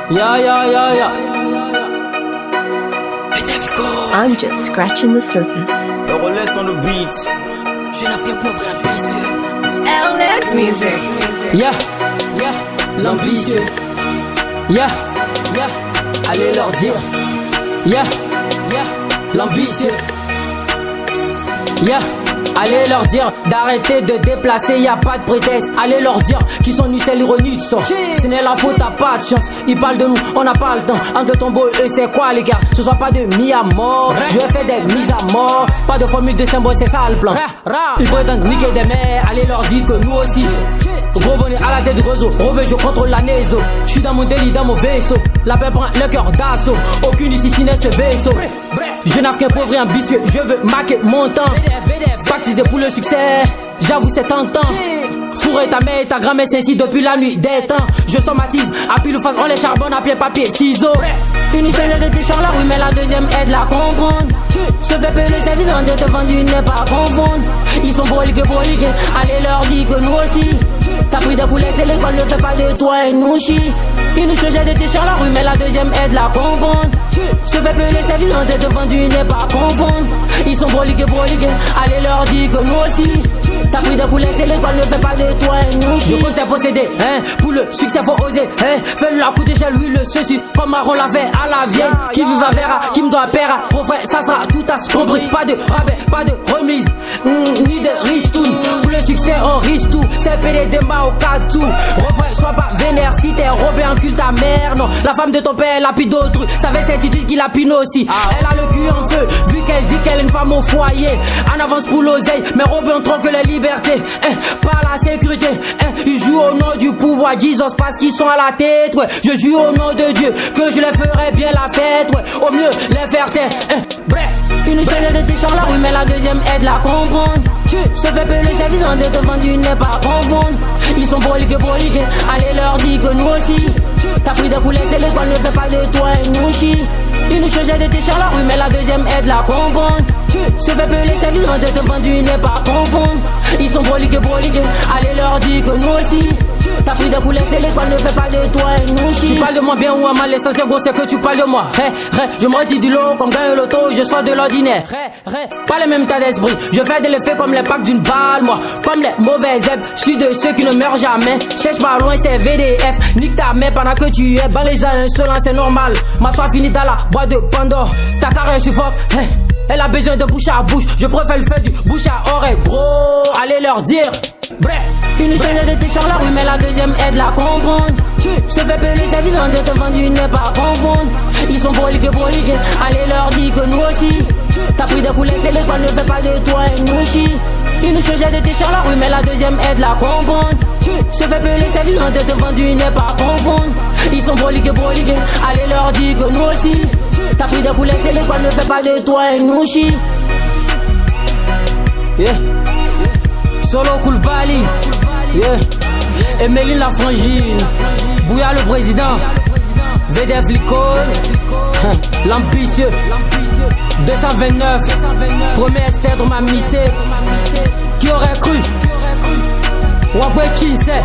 Yeah. I'm just scratching the surface. Le relais on the beat. Je n'ai fait pauvre ambitieux. LX Music. Yeah, l'ambitieux. Yeah, allez leur dire. Yeah, l'ambitieux. Yeah, allez leur dire d'arrêter de déplacer, y a pas de prétexte. Allez leur dire qu'ils sont nus, c'est l'ironie de ça. Ce n'est la faute, t'as pas de chance. Ils parlent de nous, on n'a pas le temps. Entre tombeau et eux, c'est quoi les gars? Ce soit pas de mis à mort. Je vais faire des mises à mort. Pas de formule de symbole, c'est ça le plan. Ils prétendent niquer des mères. Allez leur dire que nous aussi. Gros bonnet à la tête du réseau. Robé, je contrôle la néso. J'suis dans mon délit, dans mon vaisseau. La paix prend le cœur d'assaut. Aucune ici si n'est ce vaisseau. Je n'ai qu'un pauvre et ambitieux. Je veux marquer mon temps. Baptisé pour le succès. J'avoue c'est tentant. Fourrer ta mère et ta grand-mère c'est ainsi depuis la nuit des temps. Je somatise, à pile ou face, on les charbonne à pied, papier, ciseaux. Une seule de tes chars là, oui, mais la deuxième aide la comprendre. Se fait payer le service en te vendu n'est pas confondre. Ils sont broliques, allez leur dire que nous aussi. T'as pris des coulées, c'est l'école, ne fait pas de toi et nous chie. Une seule de tes chars là, oui, mais la deuxième aide la comprendre. Se fait payer le service en te vendu n'est pas confondre. Ils sont broliques, allez leur dire que nous aussi. T'as pris des coulées, c'est l'école, ne fait pas de toi et nous chie. Je compte posséder, pour le succès faut oser, fais la coûter chez lui le ceci, comme Marron l'avait à la vieille. Qui vive à verra, qui me doit paiera, refrain, ça sera tout à ce compris. Pas de rabais, pas de remise, ni de ristoune. Pour le succès on risque tout, c'est pédé des mains au cas tout. Refrain, sois pas vénère, si t'es robé en culte ta mère, non. La femme de ton père, la pire d'autrui, savait cette attitude qui la pine aussi. Elle a le cul en feu, vu qu'elle dit qu'elle est une femme au foyer. En avance pour l'oseille, mais robé en trop que les liberté, pas la sécurité, ils jouent au nom du pouvoir, Jesus parce qu'ils sont à la tête, ouais. Je joue au nom de Dieu, que je les ferai bien la fête, ouais. Au mieux les faire taire, bref. Une seule de tes chars là, oui, mais la deuxième aide la comprendre. Se fait payer le service en te vendu n'est pas confondre. Ils sont broliques, allez leur dire que nous aussi. T'as pris des coulées, c'est l'école, ne fait pas de toi et nous chie. Une seule de tes chars là, oui, mais la deuxième aide la comprendre. Se fait payer le service en te vendu n'est pas confondre. Ils sont broliques, allez leur dire que nous aussi. T'as pris des coulées, c'est l'école, ne fait pas de toi et nous chie. Tu parles de moi bien ou à mal, l'essentiel gros c'est que tu parles de moi. Je me dis du lot, comme gagne l'auto, je sors de l'ordinaire. Pas le même tas d'esprit, je fais de l'effet comme l'impact d'une balle, moi. Comme les mauvais zèbres, je suis de ceux qui ne meurent jamais. Cherche pas loin, c'est VDF. Nique ta mère pendant que tu es balèze insolent, c'est normal. Ma soif finit dans la boîte de Pandore. Ta carrière suffoque, elle a besoin de bouche à bouche. Je préfère le faire du bouche à oreille, bro. Allez leur dire. Bref, une seule de tes chars là, oui, mais la deuxième aide la comprendre. Se fait payer le service en te vendu n'est pas confondre. Ils sont broliques, allez leur dire que nous aussi. T'as pris des coulées, c'est l'école, ne fait pas de toi et nous chie. Une seule de tes chars là, oui, mais la deuxième aide la comprendre. Se fait payer le service en te vendu n'est pas confondre. Ils sont broliques, allez leur dire que nous aussi. T'as pris des coulées, c'est l'école, ne fait pas de toi et nous chie. Yeah. Solo Koulibaly, yeah. Et Méline la frangine, Bouya le président, VDF l'icône, l'ambitieux, 229, premier stade ma mystère. Qui aurait cru? Wabwe qui c'est?